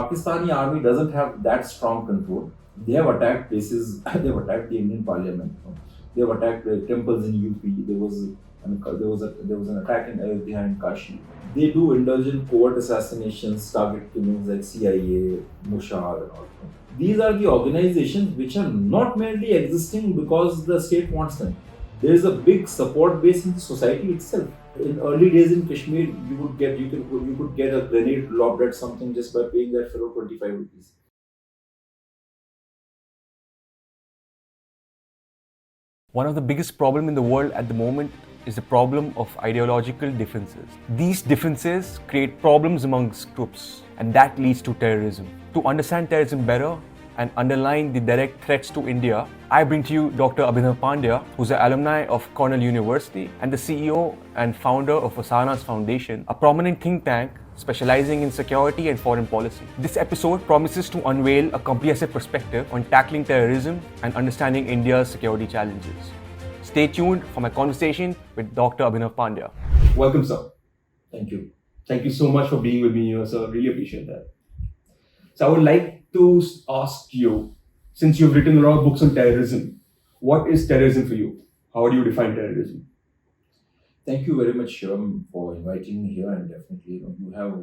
Pakistani army doesn't have that strong control. They have attacked places. They've attacked the Indian Parliament. They've attacked temples in UP. There was an attack in Ayodhya and Kashi. They do indulge in covert assassinations, target killings like CIA, Mossad, and all. These are the organizations which are not merely existing because the state wants them. There is a big support base in the society itself. In early days in Kashmir, you could get a grenade lobbed at something just by paying that fellow 25 rupees. One of the biggest problems in the world at the moment is the problem of ideological differences. These differences create problems amongst groups, and that leads to terrorism. To understand terrorism better and underline the direct threats to India, I bring to you Dr. Abhinav Pandya, who's an alumni of Cornell University and the CEO and founder of Asana's Foundation, a prominent think tank specializing in security and foreign policy. This episode promises to unveil a comprehensive perspective on tackling terrorism and understanding India's security challenges. Stay tuned for my conversation with Dr. Abhinav Pandya. Welcome, sir. Thank you. Thank you so much for being with me here, sir. Really appreciate that. So I would like to ask you, since you've written a lot of books on terrorism, what is terrorism for you? How do you define terrorism? Thank you very much, Shivam, for inviting me here, and definitely, you have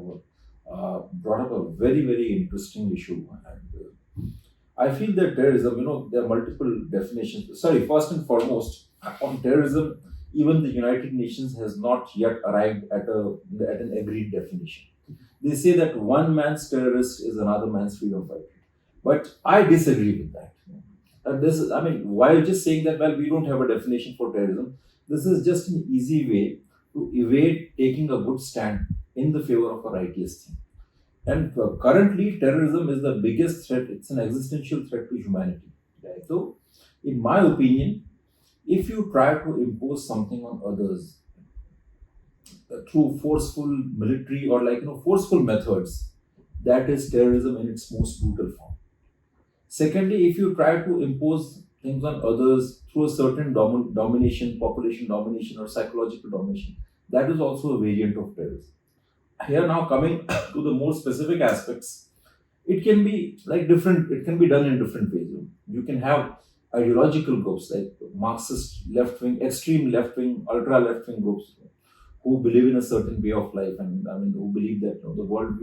brought up a very, very interesting issue. And I feel that terrorism, there are multiple definitions. Sorry, first and foremost, on terrorism, even the United Nations has not yet arrived at an agreed definition. They say that one man's terrorist is another man's freedom fighter, but I disagree with that. While just saying that, well, we don't have a definition for terrorism, this is just an easy way to evade taking a good stand in the favor of a righteous thing. And currently, terrorism is the biggest threat. It's an existential threat to humanity. Right? So, in my opinion, if you try to impose something on others through forceful military or forceful methods, that is terrorism in its most brutal form. Secondly, if you try to impose things on others through a certain domination, population domination, or psychological domination, that is also a variant of terrorism. Here now coming to the more specific aspects, it can be it can be done in different ways. You can have ideological groups like Marxist left wing, extreme left wing, ultra left wing groups who believe in a certain way of life, and who believe that the world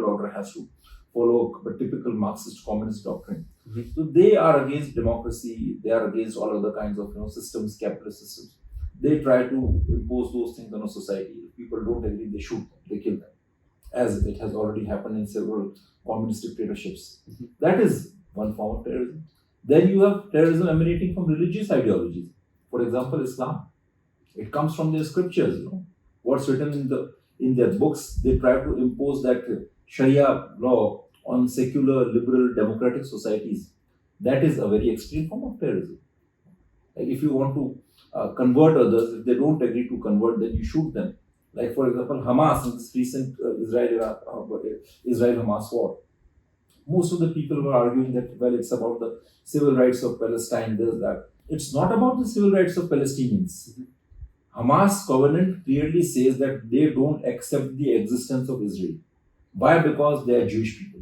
order has to follow a typical Marxist communist doctrine. Mm-hmm. So they are against democracy. They are against all other kinds of systems, capitalist systems. They try to impose those things on a society. If people don't agree, they shoot them, they kill them, as it has already happened in several communist dictatorships. Mm-hmm. That is one form of terrorism. Then you have terrorism emanating from religious ideologies. For example, Islam. It comes from their scriptures. What's written in their books. They try to impose that Sharia law on secular, liberal, democratic societies. That is a very extreme form of terrorism. Like if you want to convert others, if they don't agree to convert, then you shoot them. Like for example, Hamas in this recent Israel-Hamas war. Most of the people were arguing that, well, it's about the civil rights of Palestine, this, that. It's not about the civil rights of Palestinians. Mm-hmm. Hamas covenant clearly says that they don't accept the existence of Israel. Why? Because they are Jewish people.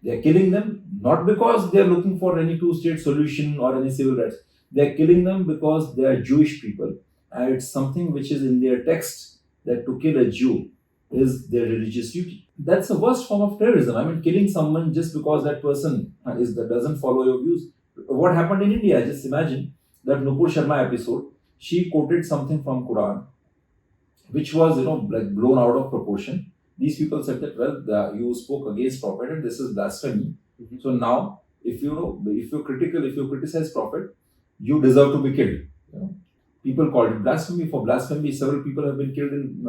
They are killing them not because they are looking for any two-state solution or any civil rights. They are killing them because they are Jewish people. And it's something which is in their text that to kill a Jew is their religious duty. That's the worst form of terrorism. Killing someone just because that person doesn't follow your views. What happened in India? Just imagine that Nupur Sharma episode. She quoted something from Quran, which was blown out of proportion. These people said that, well, you spoke against Prophet and this is blasphemy. Mm-hmm. So now, if you're critical, if you criticize Prophet, you deserve to be killed. People called it blasphemy. For blasphemy, several people have been killed in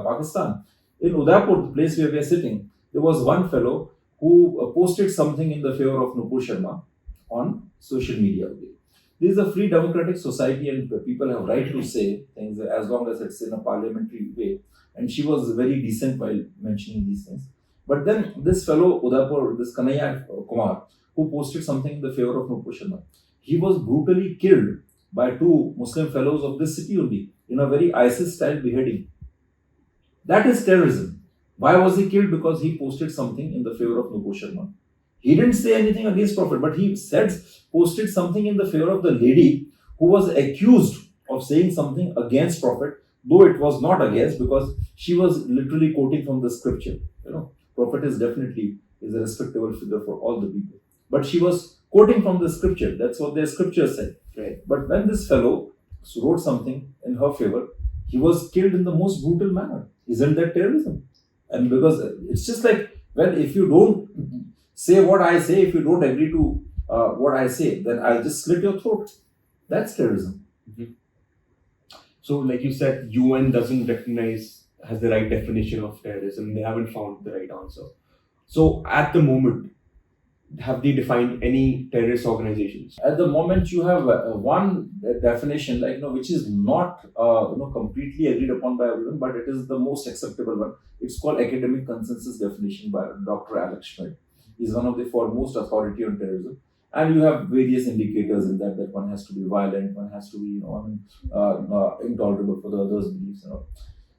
Pakistan. In Udaipur, the place where we are sitting, there was one fellow who posted something in the favor of Nupur Sharma on social media. This is a free democratic society and people have right to say things as long as it's in a parliamentary way. And she was very decent while mentioning these things. But then this fellow, Udaipur, this Kanaya Kumar, who posted something in the favor of Nupur Sharma, he was brutally killed by two Muslim fellows of this city only in a very ISIS-style beheading. That is terrorism. Why was he killed? Because he posted something in the favor of Nupu Sharma. He didn't say anything against Prophet, but he posted something in the favor of the lady who was accused of saying something against Prophet, though it was not against, because she was literally quoting from the scripture. Prophet is definitely is a respectable figure for all the people. But she was quoting from the scripture. That's what their scripture said. Right. But when this fellow wrote something in her favor, he was killed in the most brutal manner. Isn't that terrorism? And because it's just like, well, if you don't say what I say, if you don't agree to what I say, then I'll just slit your throat. That's terrorism. Mm-hmm. So, like you said, UN doesn't recognize, has the right definition of terrorism. They haven't found the right answer. So, at the moment, have they defined any terrorist organizations? At the moment, you have one definition, like which is not completely agreed upon by everyone, but it is the most acceptable one. It's called academic consensus definition by Dr. Alex Schmidt. He's one of the foremost authority on terrorism, and you have various indicators in that one has to be violent, one has to be intolerable for the others' beliefs.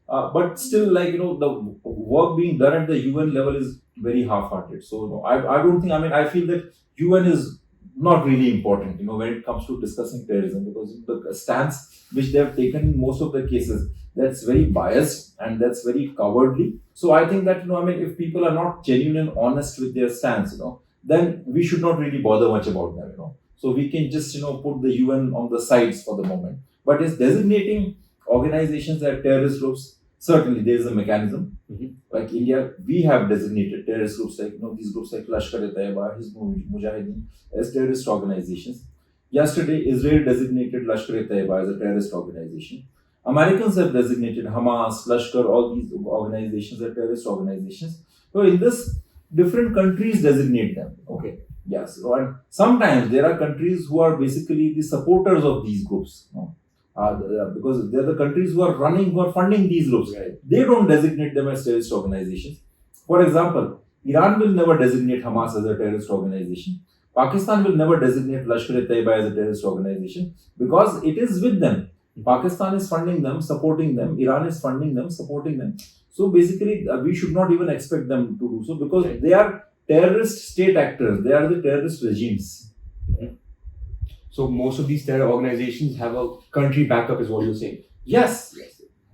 But still, the work being done at the UN level is very half-hearted. So I don't think. I feel that UN is not really important. When it comes to discussing terrorism, because the stance which they have taken in most of the cases, that's very biased and that's very cowardly. So I think that if people are not genuine and honest with their stance, then we should not really bother much about them. So we can just put the UN on the sides for the moment. But is designating organizations as terrorist groups. Certainly, there is a mechanism. Mm-hmm. Like India, we have designated terrorist groups like these groups like Lashkar-e-Taiba, Hizb Mujahideen as terrorist organizations. Yesterday, Israel designated Lashkar-e-Taiba as a terrorist organization. Americans have designated Hamas, Lashkar, all these organizations as terrorist organizations. So in this, different countries designate them. Okay. Yes, and sometimes there are countries who are basically the supporters of these groups. Because they're the countries who are funding these groups. Right. They don't designate them as terrorist organizations. For example, Iran will never designate Hamas as a terrorist organization. Pakistan will never designate Lashkar-e-Taiba as a terrorist organization because it is with them. Pakistan is funding them, supporting them. Iran is funding them, supporting them. So basically, we should not even expect them to do so because they are terrorist state actors. They are the terrorist regimes. Mm-hmm. So most of these terror organizations have a country backup, is what you're saying. Yes,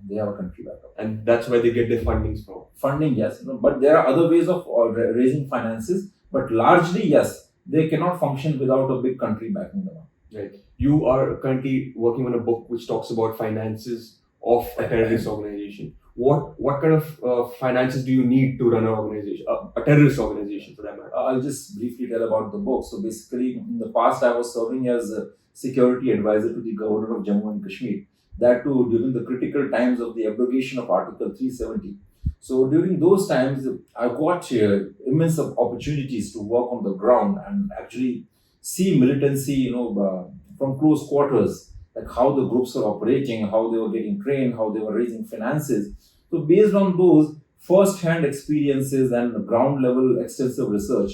they have a country backup, and that's where they get their fundings from. Funding, yes, but there are other ways of raising finances. But largely, yes, they cannot function without a big country backing them up. Right. You are currently working on a book which talks about finances of a terrorist organization. What kind of finances do you need to run an organization, a terrorist organization for that matter? I'll just briefly tell about the book. So basically, in the past, I was serving as a security advisor to the governor of Jammu and Kashmir. That too during the critical times of the abrogation of Article 370. So during those times, I got immense opportunities to work on the ground and actually see militancy, from close quarters, like how the groups were operating, how they were getting trained, how they were raising finances. So based on those first-hand experiences and ground-level extensive research,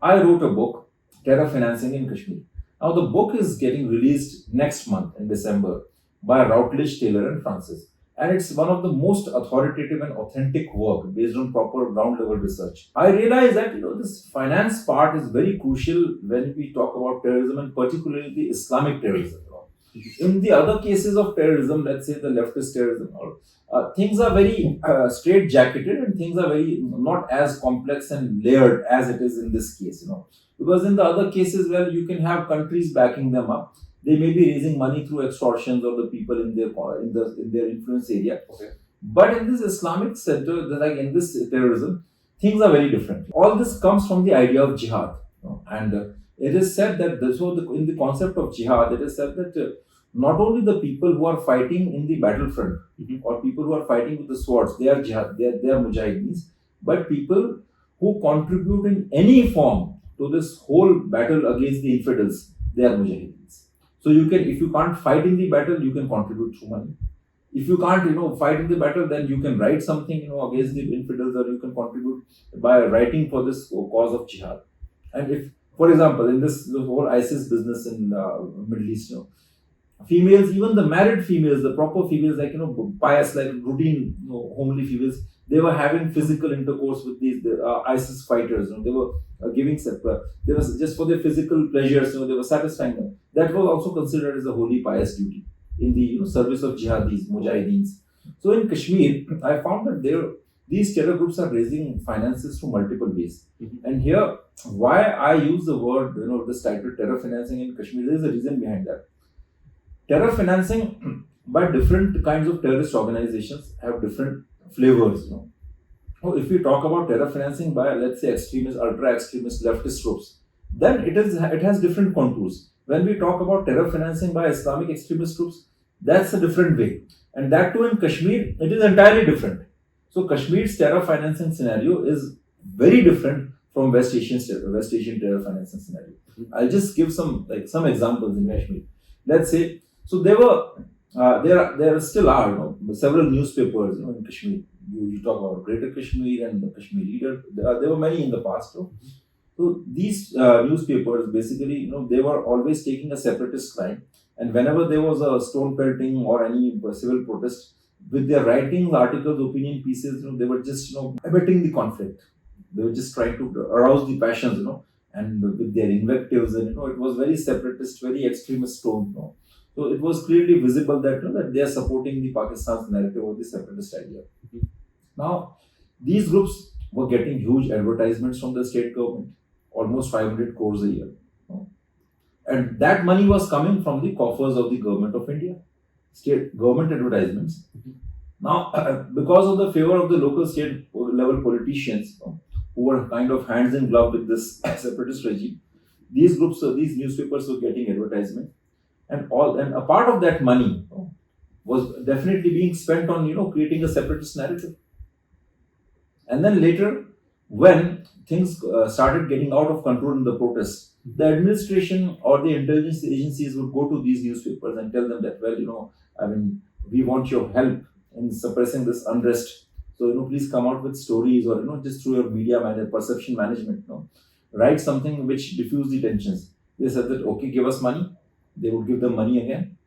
I wrote a book, Terror Financing in Kashmir. Now the book is getting released next month in December by Routledge, Taylor and Francis. And it's one of the most authoritative and authentic work based on proper ground-level research. I realize that this finance part is very crucial when we talk about terrorism and particularly the Islamic terrorism. In the other cases of terrorism, let's say the leftist terrorism, things are very straight-jacketed and things are very not as complex and layered as it is in this case. Because in the other cases, well, you can have countries backing them up. They may be raising money through extortions of the people in their influence area. Okay. But in this Islamic center, like in this terrorism, things are very different. All this comes from the idea of jihad, and it is said that in the concept of jihad, it is said that not only the people who are fighting in the battlefront or people who are fighting with the swords, they are jihad, they are mujahideens, but people who contribute in any form to this whole battle against the infidels, they are mujahideens. So if you can't fight in the battle, you can contribute through money. If you can't, fight in the battle, then you can write something, against the infidels, or you can contribute by writing for this cause of jihad. And if, for example, in this whole ISIS business in Middle East, females, even the married females, the proper females, like pious, like routine, homely females, they were having physical intercourse with these ISIS fighters. They were giving they was just for their physical pleasures. They were satisfying them. That was also considered as a holy pious duty in the service of jihadis, mujahideens. So in Kashmir, I found that these terror groups are raising finances through multiple ways. And here, why I use the word, this title, terror financing in Kashmir, there is a reason behind that. Terror financing by different kinds of terrorist organizations have different flavors. So if we talk about terror financing by, let's say, extremist, ultra extremist, leftist groups, then it has different contours. When we talk about terror financing by Islamic extremist groups, that's a different way. And that too in Kashmir, it is entirely different. So Kashmir's terror financing scenario is very different from West Asian terror financing scenario. I'll just give some examples in Kashmir. Let's say, so there still are several newspapers in Kashmir. You talk about Greater Kashmir and the Kashmir Leader. There were many in the past. So these newspapers basically, they were always taking a separatist line, and whenever there was a stone pelting or any civil protest, with their writings, articles, opinion pieces, they were just abetting the conflict. They were just trying to arouse the passions, and with their invectives, and it was very separatist, very extremist tone. So it was clearly visible that that they are supporting the Pakistan's narrative or the separatist idea. Now, these groups were getting huge advertisements from the state government, almost 500 crores a year. And that money was coming from the coffers of the government of India, state government advertisements. Now, because of the favor of the local state level politicians who were kind of hands in glove with this separatist regime, these groups, these newspapers were getting advertisement, and a part of that money was definitely being spent on creating a separatist narrative. And then later, when things started getting out of control in the protests, the administration or the intelligence agencies would go to these newspapers and tell them that, we want your help in suppressing this unrest. So, please come out with stories, or, just through your media perception management, write something which diffuse the tensions. They said that, okay, give us money. They would give them money again.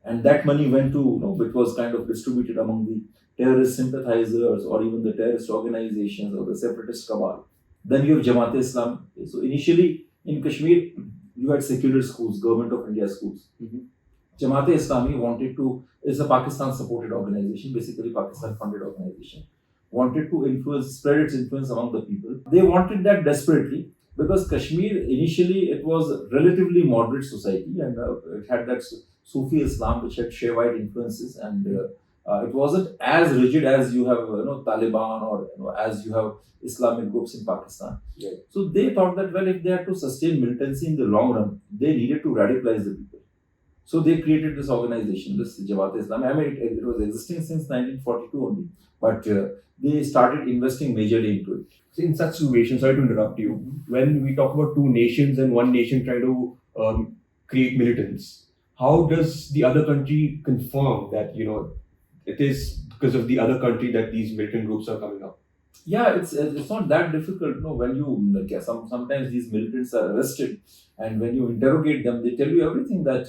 And that money went to, which was kind of distributed among the terrorist sympathizers or even the terrorist organizations or the separatist cabal. Then you have Jamaat-e-Islam. So initially in Kashmir, you had secular schools, government of India schools. Jamaat-e-Islami is a Pakistan-supported organization, basically Pakistan-funded organization, wanted to spread its influence among the people. They wanted that desperately because Kashmir, initially, it was a relatively moderate society, and it had that Sufi Islam, which had Shiite influences, and it wasn't as rigid as you have Taliban or as you have Islamic groups in Pakistan. Right. So they thought that, if they had to sustain militancy in the long run, they needed to radicalize the people. So they created this organization, this Jamaat-e-Islam. It was existing since 1942 only, but they started investing majorly into it. So in such situations, sorry to interrupt you, when we talk about two nations and one nation trying to create militants, how does the other country confirm that it is because of the other country that these militant groups are coming up? Yeah, it's not that difficult. When you sometimes these militants are arrested, and when you interrogate them, they tell you everything that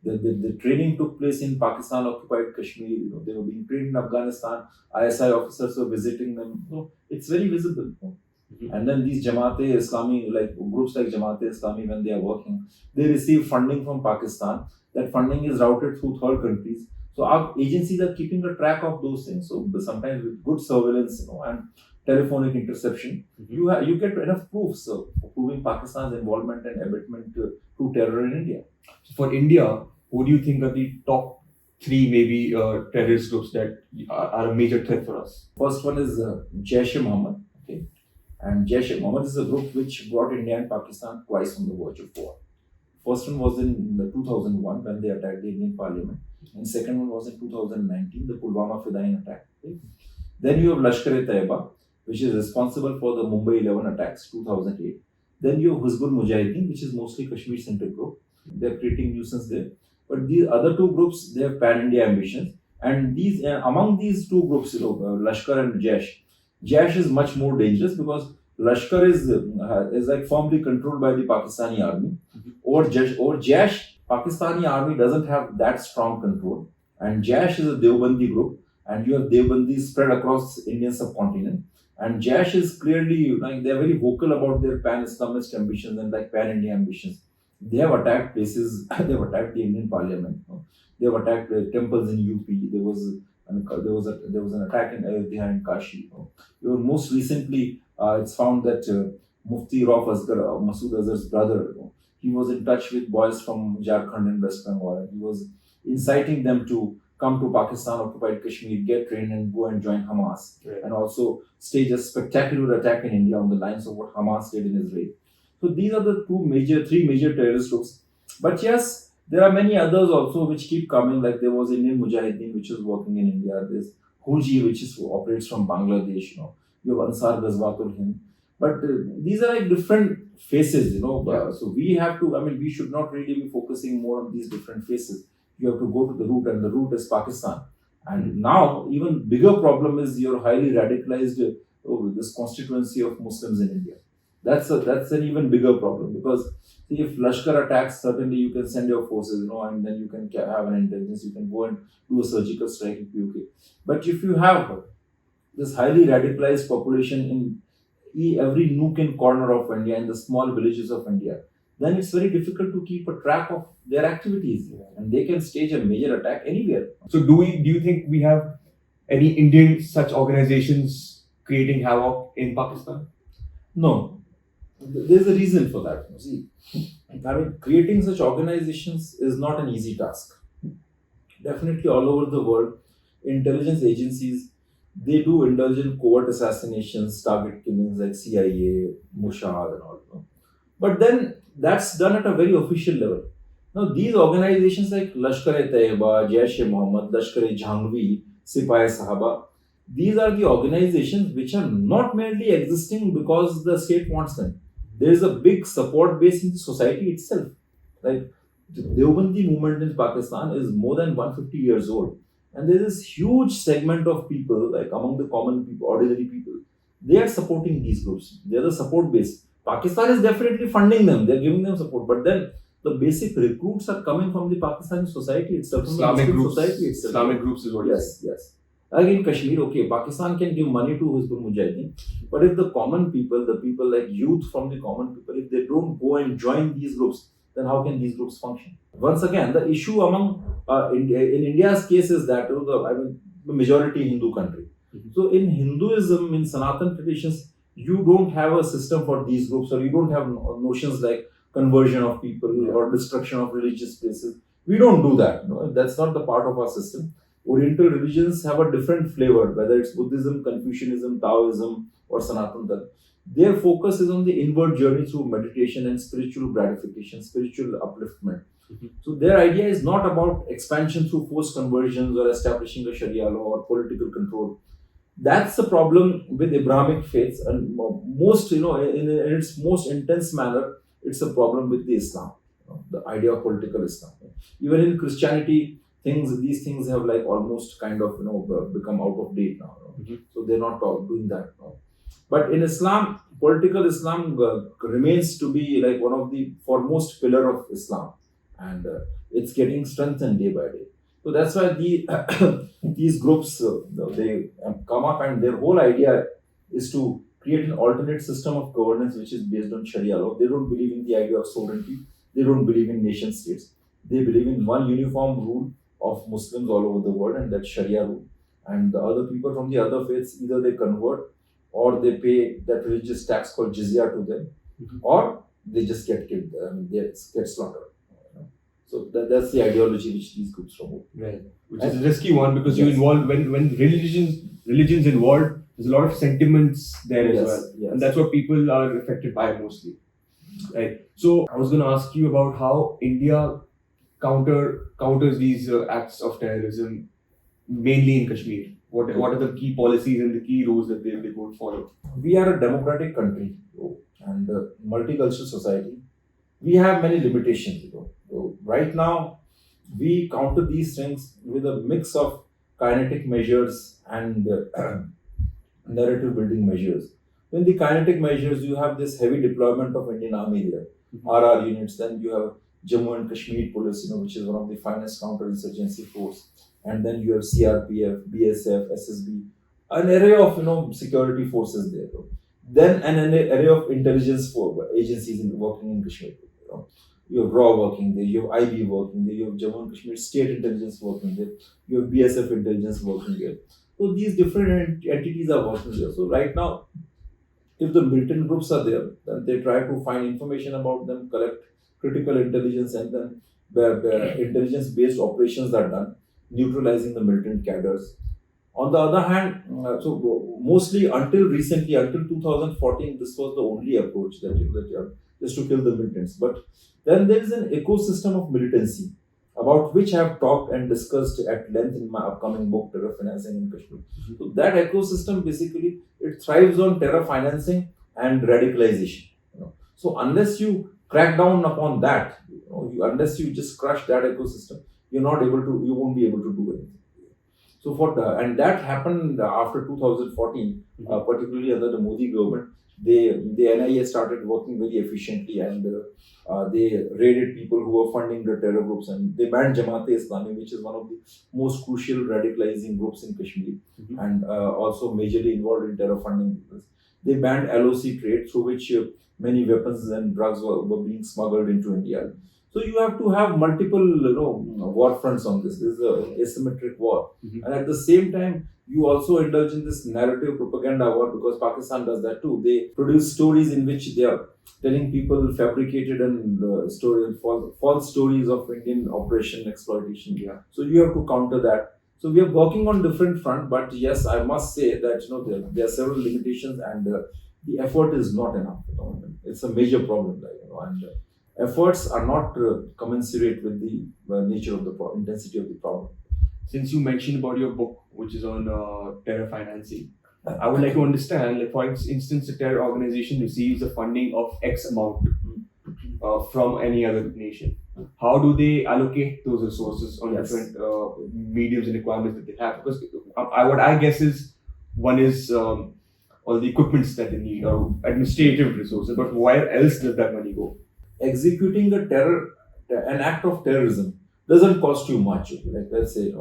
the training took place in Pakistan occupied Kashmir. They were being trained in Afghanistan. ISI officers were visiting them. It's very visible. And then these Jamaat-e-Islami, like groups like Jamaat-e-Islami, when they are working, they receive funding from Pakistan. That funding is routed through third countries. So our agencies are keeping a track of those things. So sometimes with good surveillance, and telephonic interception, you get enough proofs of proving Pakistan's involvement and abetment to terror in India. So for India, who do you think are the top three maybe terrorist groups that are a major threat for us? First one is Jaish-e-Mohammed. Okay, and Jaish-e-Mohammed is a group which brought India and Pakistan twice on the verge of war. First one was in 2001 when they attacked the Indian Parliament, and second one was in 2019, the Pulwama Fidain attack. Okay? Then you have Lashkar-e-Taiba, which is responsible for the Mumbai 11 attacks, 2008. Then you have Hizbul Mujahideen, which is mostly Kashmir-centric group. They are creating nuisance there. But these other two groups, they have pan-India ambitions. And these among these two groups, Lashkar and Jaish is much more dangerous because Lashkar is like firmly controlled by the Pakistani army, or Jaish Pakistani army doesn't have that strong control, and Jaish is a Deobandi group, and you have Deobandi spread across Indian subcontinent. And Jaish is clearly like they're very vocal about their pan-Islamist ambitions and like pan-India ambitions. They have attacked places. They have attacked the Indian Parliament. They have attacked temples in UP. There was an attack in Ayodhya and Kashi. Even most recently, it's found that Mufti Rauf Asgar, Masood Azhar's brother, he was in touch with boys from Jharkhand and West Bengal, and he was inciting them to come to Pakistan occupied Kashmir, get trained, and go and join Hamas, Right. and also stage a spectacular attack in India on the lines of what Hamas did in Israel. So these are the three major terrorist groups. But yes, there are many others also which keep coming. Like there was Indian Mujahideen which is working in India. There's Huji which is operates from Bangladesh. You have Ansar Ghazwatul Hind. But these are like different faces. So we have to. I mean, we should not really be focusing more on these different faces. You have to go to the root, and the root is Pakistan. And now, even bigger problem is your highly radicalized this constituency of Muslims in India. That's an even bigger problem, because see, if Lashkar attacks, certainly you can send your forces, and then you can have an intelligence. You can go and do a surgical strike in PUK. But if you have this highly radicalized population in every nook and corner of India, in the small villages of India, then it's very difficult to keep a track of their activities, and they can stage a major attack anywhere. So do you think we have any Indian such organizations creating havoc in Pakistan? No, there's a reason for that. See, I mean, creating such organizations is not an easy task. Definitely, all over the world, intelligence agencies, they do indulge in covert assassinations, target killings like CIA, Mossad, and all. But then that's done at a very official level. Now, these organizations like Lashkar-e-Taiba, Jaish-e-Mohammed, Lashkar-e-Jhangvi, Sipah-e-Sahaba, these are the organizations which are not merely existing because the state wants them. There is a big support base in the society itself. Like the Deobandi movement in Pakistan is more than 150 years old. And there is this huge segment of people, like among the common people, ordinary people, they are supporting these groups. They are the support base. Pakistan is definitely funding them, they are giving them support. But then the basic recruits are coming from the Pakistani society itself, from the Islamic Muslim groups. society itself. Islamic groups is what you Yes, yes. Like in Kashmir, okay, Pakistan can give money to Hizbul Mujahideen, but if the common people, the people like youth from the common people, if they don't go and join these groups, then how can these groups function? Once again, the issue among in India's case is that the majority Hindu country. So in Hinduism, in Sanatan traditions, you don't have a system for these groups, or you don't have notions like conversion of people or destruction of religious places. We don't do that. That's not the part of our system. Oriental religions have a different flavor, whether it's Buddhism, Confucianism, Taoism, or Sanatan Dharma. Their focus is on the inward journey through meditation and spiritual gratification, spiritual upliftment. So their idea is not about expansion through forced conversions or establishing a Sharia law or political control. That's the problem with Abrahamic faiths, and most, in its most intense manner, it's a problem with the Islam, the idea of political Islam. Even in Christianity, these things have like almost kind of become out of date now. So they're not doing that now. But in Islam, political Islam remains to be like one of the foremost pillar of Islam, and it's getting strengthened day by day. So that's why these groups they come up, and their whole idea is to create an alternate system of governance which is based on Sharia law. They don't believe in the idea of sovereignty. They don't believe in nation states. They believe in one uniform rule of Muslims all over the world, and that's Sharia rule. And the other people from the other faiths, either they convert or they pay that religious tax called jizya to them, or they just get killed. They get slaughtered. So that's the ideology which these groups promote. Right. Which is a risky one, because you involve when religions involved, there's a lot of sentiments there as well. Yes. And that's what people are affected by mostly. Right. So I was going to ask you about how India counters these acts of terrorism, mainly in Kashmir. What are the key policies and the key rules that they would follow? We are a democratic country and a multicultural society. We have many limitations. So right now, we counter these things with a mix of kinetic measures and narrative building measures. In the kinetic measures, you have this heavy deployment of Indian Army there, RR units. Then you have Jammu and Kashmir Police, which is one of the finest counter-insurgency force, and then you have CRPF, BSF, SSB, an array of security forces there. Then an array of intelligence agencies working in Kashmir. You have RAW working there, you have IB working there, you have Jammu and Kashmir State Intelligence working there, you have BSF Intelligence working there. So these different entities are working there. So right now, if the militant groups are there, then they try to find information about them, collect critical intelligence, and then the intelligence-based operations are done, neutralizing the militant cadres. On the other hand, mostly until recently, until 2014, this was the only approach that just to kill the militants. But then there is an ecosystem of militancy about which I have talked and discussed at length in my upcoming book, Terror Financing in Kashmir. So that ecosystem basically it thrives on terror financing and radicalization. So unless you crack down upon that, unless you just crush that ecosystem, you won't be able to do anything. So and that happened after 2014, particularly under the Modi government. The NIA started working very efficiently, and they raided people who were funding the terror groups, and they banned Jamaat-e-Islami, which is one of the most crucial radicalizing groups in Kashmir, and also majorly involved in terror funding. They banned LOC trade, through which many weapons and drugs were being smuggled into India. So you have to have multiple, war fronts on this. This is an asymmetric war, and at the same time, you also indulge in this narrative propaganda war, because Pakistan does that too. They produce stories in which they are telling people fabricated and false stories of Indian operation exploitation. Yeah. So you have to counter that. So we are working on different front, but yes, I must say that there are several limitations, and the effort is not enough. It's a major problem, and efforts are not commensurate with the nature of the intensity of the problem. Since you mentioned about your book, which is on terror financing, I would like to understand, like for instance, a terror organization receives a funding of X amount from any other nation. How do they allocate those resources on different mediums and requirements that they have? Because what I guess is one is all the equipments that they need or administrative resources, but where else does that money go? Executing an act of terrorism doesn't cost you much. Like let's say,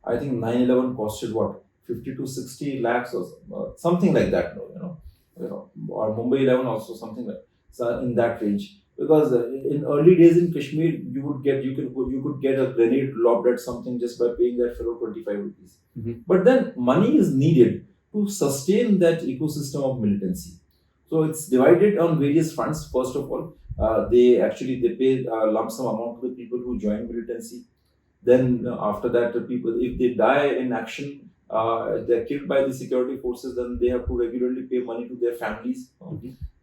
I think 9/11 costed what, 50 to 60 lakhs or something like that. Or Mumbai 11 also something like so in that range. Because in early days in Kashmir, you could get a grenade lobbed at something just by paying that fellow 25 rupees. But then money is needed to sustain that ecosystem of militancy. So it's divided on various fronts. First of all, they pay a lump sum amount to the people who join militancy. Then after that, the people, if they die in action, they're killed by the security forces, then they have to regularly pay money to their families.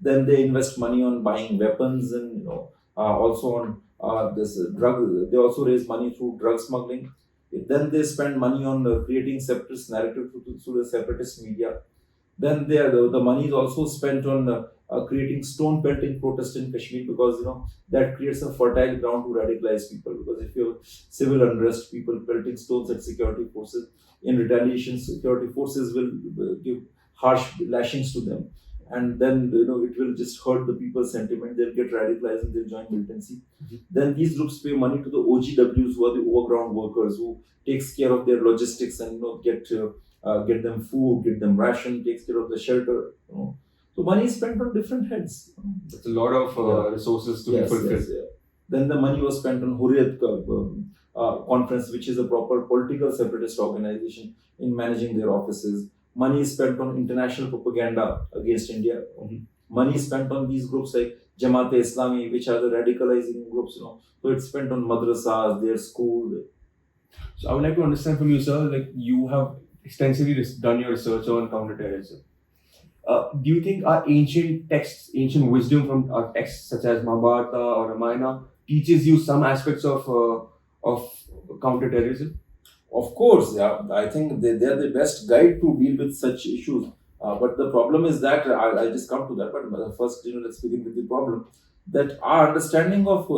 Then they invest money on buying weapons, and also on this drug. They also raise money through drug smuggling. Then they spend money on creating separatist narrative through the separatist media. Then the money is also spent on creating stone pelting protest in Kashmir, because that creates a fertile ground to radicalize people. Because if you have civil unrest, people pelting stones at security forces, in retaliation, security forces will give harsh lashings to them, and then it will just hurt the people's sentiment. They'll get radicalized and they'll join militancy. Then these groups pay money to the OGWs, who are the overground workers, who takes care of their logistics and get them food, get them ration, takes care of the shelter. So money is spent on different heads. It's a lot of resources to be fulfilled. Yes. Then the money was spent on Hurriyat conference, which is a proper political separatist organization, in managing their offices. Money is spent on international propaganda against India. Money is spent on these groups like Jamaat-e-Islami, which are the radicalizing groups. So it's spent on madrasas, their school. So I would like to understand from you, sir, like you have extensively done your research on counterterrorism. Do you think our ancient texts, ancient wisdom from our texts such as Mahabharata or Ramayana teaches you some aspects of counterterrorism? Of course, yeah. I think they are the best guide to deal with such issues. But the problem is that, I'll just come to that, but first, let's begin with the problem, that our understanding of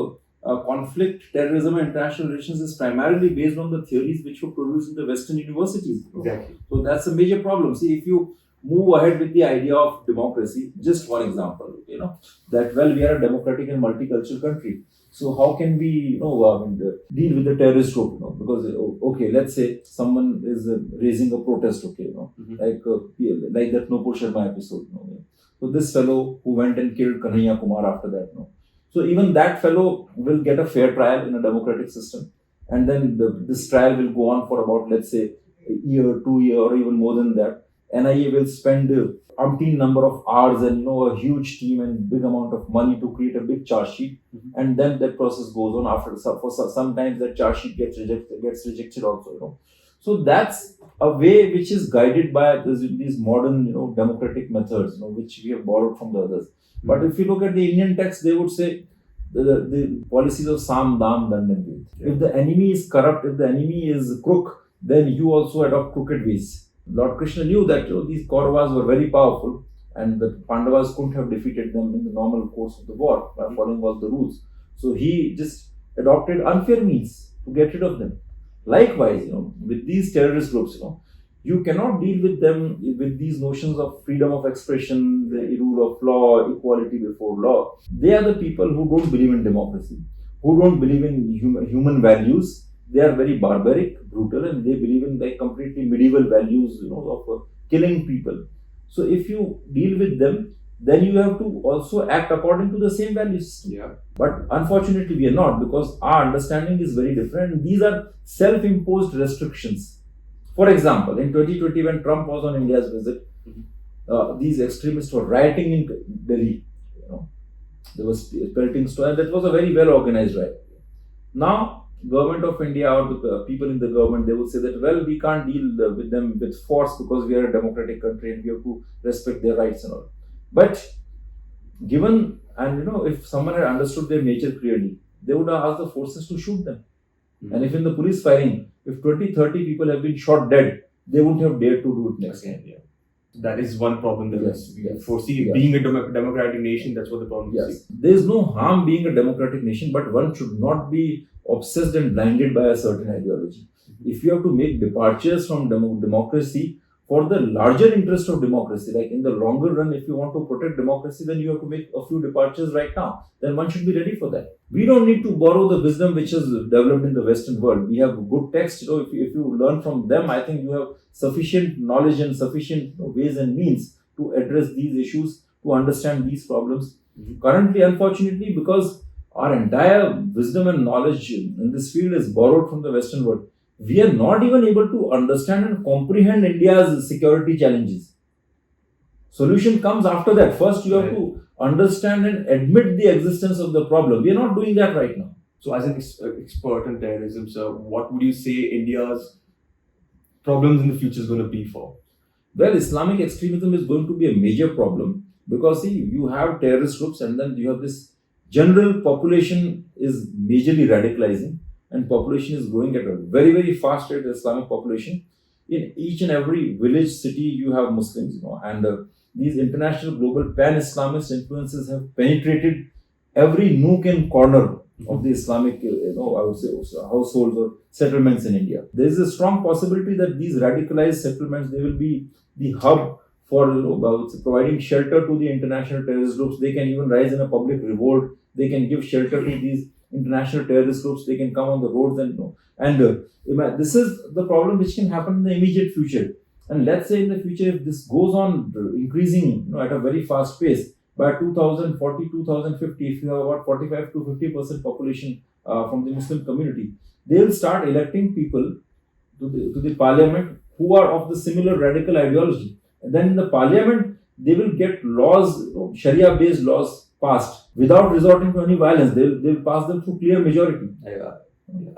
conflict, terrorism, and international relations is primarily based on the theories which were produced in the Western universities. Exactly. So that's a major problem. See, if you move ahead with the idea of democracy, just one example, that, we are a democratic and multicultural country. So how can we, deal with the terrorist group? Because okay, let's say someone is raising a protest. Okay, like that Nopur Sharma episode. So this fellow who went and killed Kanhaiya Kumar after that. So even that fellow will get a fair trial in a democratic system, and then this trial will go on for about, let's say, a year, 2 year, or even more than that. NIA will spend umpteen number of hours and a huge team and big amount of money to create a big charge sheet, and then that process goes on. After sometimes that charge sheet gets rejected also. So that's a way which is guided by these modern democratic methods, which we have borrowed from the others. But if you look at the Indian text, they would say the policies of Sam, Dam, Dand, and Ved. If the enemy is corrupt, if the enemy is crook, then you also adopt crooked ways. Lord Krishna knew that these Kauravas were very powerful, and the Pandavas couldn't have defeated them in the normal course of the war by following all the rules. So he just adopted unfair means to get rid of them. Likewise, with these terrorist groups, you cannot deal with them with these notions of freedom of expression, the rule of law, equality before law. They are the people who don't believe in democracy, who don't believe in human values. They are very barbaric, brutal, and they believe in like completely medieval values, of killing people. So if you deal with them, then you have to also act according to the same values. Yeah. But unfortunately, we are not, because our understanding is very different. And these are self-imposed restrictions. For example, in 2020, when Trump was on India's visit, these extremists were rioting in Delhi. There was pelting stone, and that was a very well organized riot. Now, government of India or the people in the government, they would say that, well, we can't deal with them with force because we are a democratic country and we have to respect their rights and all. But given, and if someone had understood their nature clearly, they would have asked the forces to shoot them. And if in the police firing, if 20, 30 people have been shot dead, they wouldn't have dared to do it next time. Yeah. That is one problem that we foresee. Yes. Being a democratic nation, that's what the problem is. There is no harm being a democratic nation, but one should not be obsessed and blinded by a certain ideology. If you have to make departures from democracy for the larger interest of democracy, like in the longer run, if you want to protect democracy, then you have to make a few departures right now. Then one should be ready for that. We don't need to borrow the wisdom which is developed in the Western world. We have good text. If you learn from them, I think you have sufficient knowledge and sufficient ways and means to address these issues, to understand these problems. Currently, unfortunately, because our entire wisdom and knowledge in this field is borrowed from the Western world, we are not even able to understand and comprehend India's security challenges. Solution comes after that. First, you have to understand and admit the existence of the problem. We are not doing that right now. So, as an expert on terrorism, sir, what would you say India's problems in the future is going to be for? Well, Islamic extremism is going to be a major problem, because see, you have terrorist groups, and then you have this general population is majorly radicalizing, and population is growing at a very, very fast rate. The Islamic population, in each and every village, city, you have Muslims, and these international global pan-Islamist influences have penetrated every nook and corner of the Islamic, I would say, households or settlements in India. There is a strong possibility that these radicalized settlements, they will be the hub for providing shelter to the international terrorist groups. They can even rise in a public revolt. They can give shelter to these international terrorist groups. They can come on the roads and this is the problem which can happen in the immediate future. And let's say in the future, if this goes on increasing at a very fast pace, by 2040, 2050, if you have about 45 to 50% population from the Muslim community, they will start electing people to the parliament who are of the similar radical ideology. And then in the parliament, they will get laws, Sharia-based laws passed without resorting to any violence. They'll pass them through clear majority.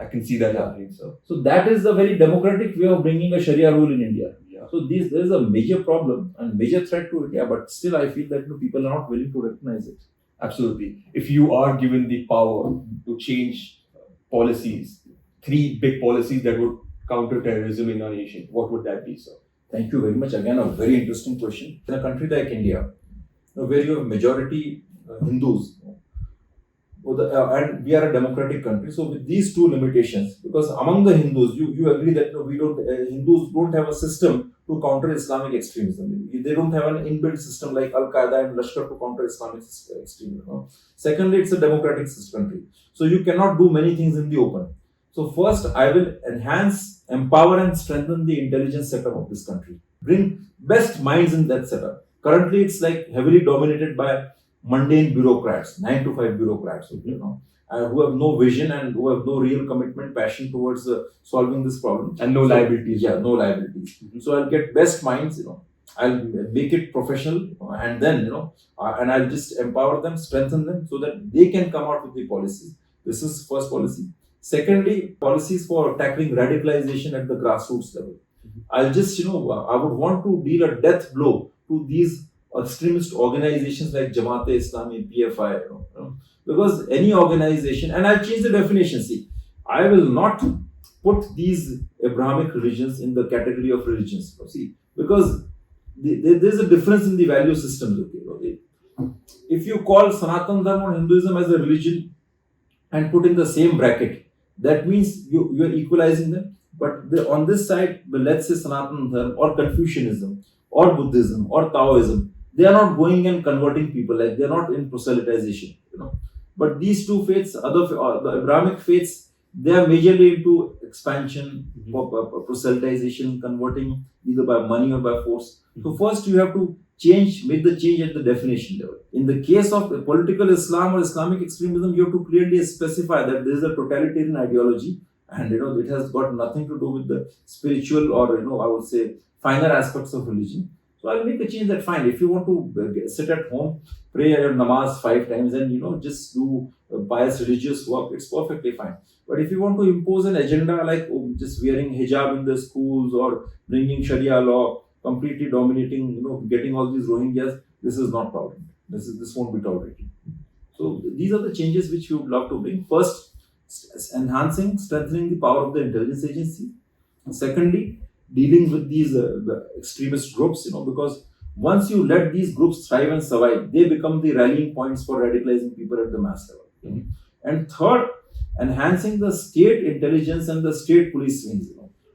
I can see that happening, sir. So that is a very democratic way of bringing a Sharia rule in India. Yeah. So there is a major problem and major threat to India, but still I feel that people are not willing to recognize it. Absolutely. If you are given the power to change policies, 3 big policies that would counter terrorism in our nation, what would that be, sir? Thank you very much. Again, a very interesting question. In a country like India, where you have majority Hindus, And we are a democratic country. So with these two limitations, because among the Hindus, you agree that we don't Hindus don't have a system to counter Islamic extremism. They don't have an inbuilt system like Al Qaeda and Lashkar to counter Islamic extremism. Secondly, it's a democratic country, so you cannot do many things in the open. So first, I will enhance, empower, and strengthen the intelligence setup of this country. Bring best minds in that setup. Currently, it's like heavily dominated by mundane bureaucrats, 9 to 5 bureaucrats, who have no vision and who have no real commitment, passion towards solving this problem. And no liabilities. Yeah, no liabilities. So I'll get best minds, I'll make it professional, and then, and I'll just empower them, strengthen them so that they can come out with the policies. This is first policy. Secondly, policies for tackling radicalization at the grassroots level. I'll just, I would want to deal a death blow to these extremist organizations like Jamaat-e-Islami, PFI, because any organization, and I'll change the definition. See, I will not put these Abrahamic religions in the category of religions. See, because there's a difference in the value systems. Okay? If you call Sanatan Dharma or Hinduism as a religion and put in the same bracket, that means you're equalizing them. But on this side, let's say Sanatan Dharma or Confucianism or Buddhism or Taoism, they are not going and converting people, like they're not in proselytization, But these two faiths, the Abrahamic faiths, they are majorly into expansion, proselytization, converting either by money or by force. So first you have to make the change at the definition level. In the case of political Islam or Islamic extremism, you have to clearly specify that there is a totalitarian ideology, and it has got nothing to do with the spiritual or I would say finer aspects of religion. So I'll make a change that fine. If you want to sit at home, pray your namaz 5 times and just do pious religious work, it's perfectly fine. But if you want to impose an agenda like just wearing hijab in the schools or bringing Sharia law, completely dominating, getting all these Rohingyas, this is not tolerant. This won't be tolerated. So these are the changes which we would love to bring. First, strengthening the power of the intelligence agency. Secondly, dealing with these extremist groups, because once you let these groups thrive and survive, they become the rallying points for radicalizing people at the mass level. And third, enhancing the state intelligence and the state police wings,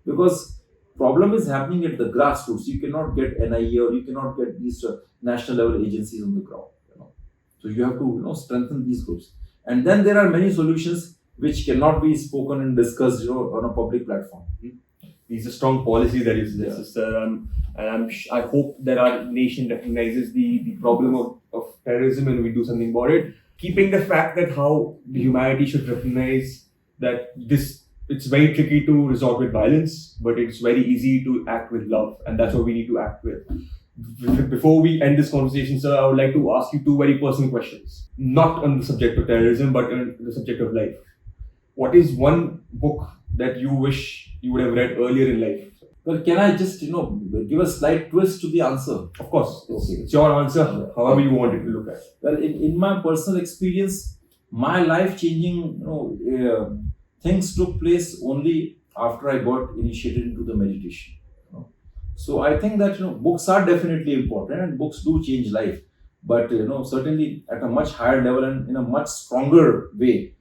because problem is happening at the grassroots. You cannot get NIA or you cannot get these national level agencies on the ground. So you have to strengthen these groups. And then there are many solutions which cannot be spoken and discussed on a public platform. These are strong policies that you suggest, sir. And I hope that our nation recognizes the problem of terrorism and we do something about it. Keeping the fact that how the humanity should recognize that it's very tricky to resort with violence, but it's very easy to act with love, and that's what we need to act with. Before we end this conversation, sir, I would like to ask you 2 very personal questions, not on the subject of terrorism, but on the subject of life. What is one book that you wish you would have read earlier in life? Well, can I just, give a slight twist to the answer? Of course. It's your answer, however you want it to look at. Well, in my personal experience, my life-changing, things took place only after I got initiated into the meditation. So I think that, books are definitely important and books do change life. But, certainly at a much higher level and in a much stronger way,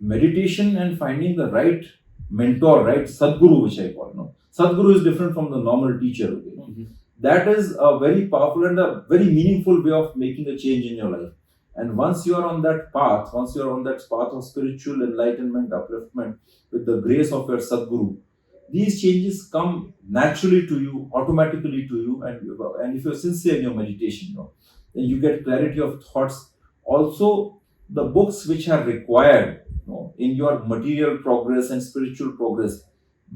meditation and finding the right mentor, right Sadguru, which I call. Sadguru is different from the normal teacher. That is a very powerful and a very meaningful way of making a change in your life. And once you are on that path, of spiritual enlightenment, upliftment, with the grace of your Sadguru, these changes come naturally to you, automatically to you, and if you're sincere in your meditation, then you get clarity of thoughts. Also, the books which are required in your material progress and spiritual progress,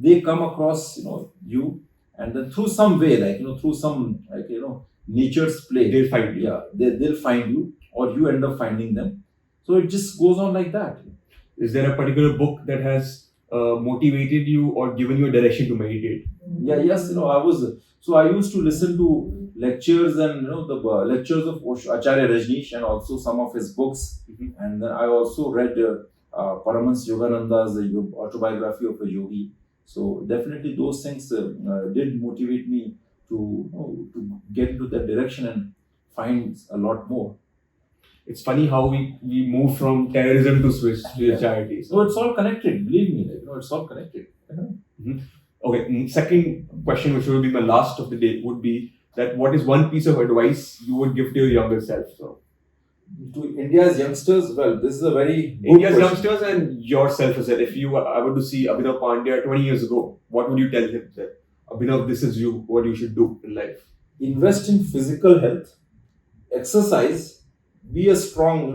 they come across you, and then through some way, through some nature's play, They'll find you. Yeah, they'll find you, or you end up finding them. So it just goes on like that. Is there a particular book that has motivated you or given you a direction to meditate? Yes, I used to listen to lectures and the lectures of Acharya Rajneesh and also some of his books. And then I also read Paramahansa Yogananda's autobiography of a yogi. So definitely those things did motivate me to get into that direction and find a lot more. It's funny how we move from terrorism to spirituality. So it's all connected. Believe me, it's all connected. Mhm. Okay, second question, which will be my last of the day, would be that what is one piece of advice you would give to your younger self? So, To India's youngsters, well, this is a very good India's question. youngsters and yourself as well. If I were to see Abhinav Pandya 20 years ago, what would you tell him? That Abhinav, this is what you should do in life. Invest in physical health, exercise, be a strong,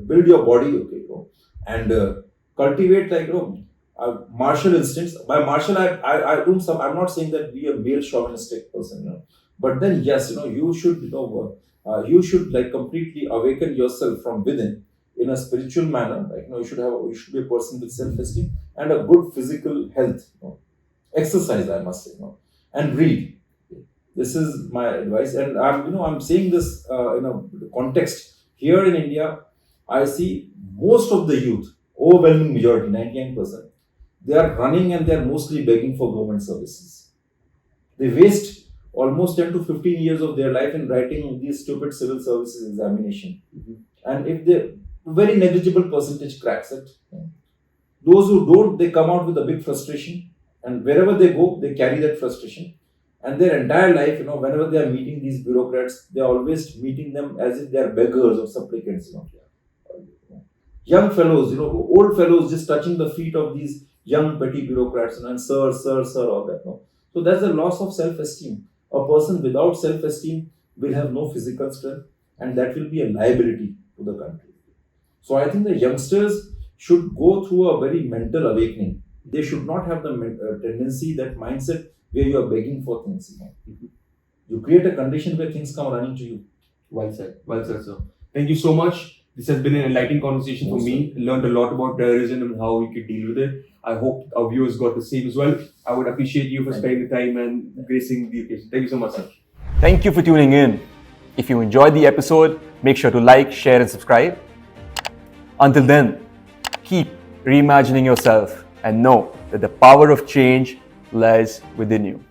build your body, okay, and cultivate martial instincts. By martial, I'm not saying that be a male chauvinistic person, but then yes, you should like completely awaken yourself from within in a spiritual manner. Like, you should be a person with self-esteem and a good physical health. Exercise, I must say, and read. This is my advice, and I'm saying this in a context here in India. I see most of the youth, overwhelming majority, 99%, they are running and they are mostly begging for government services. They waste almost 10 to 15 years of their life in writing these stupid civil services examination. And if they very negligible percentage cracks it, those who don't, they come out with a big frustration, and wherever they go, they carry that frustration. And their entire life, whenever they are meeting these bureaucrats, they are always meeting them as if they are beggars or supplicants. Young fellows, old fellows just touching the feet of these young petty bureaucrats, and sir, sir, sir, all that. So that's a loss of self-esteem. A person without self-esteem will have no physical strength, and that will be a liability to the country. So I think the youngsters should go through a very mental awakening. They should not have the tendency, that mindset where you are begging for things. You create a condition where things come running to you. Well said, sir. Thank you so much. This has been an enlightening conversation for me. Learned a lot about terrorism and how we could deal with it. I hope our viewers got the same as well. I would appreciate you for spending the time and gracing the occasion. Thank you so much, sir. Thank you for tuning in. If you enjoyed the episode, make sure to like, share, and subscribe. Until then, keep reimagining yourself and know that the power of change lies within you.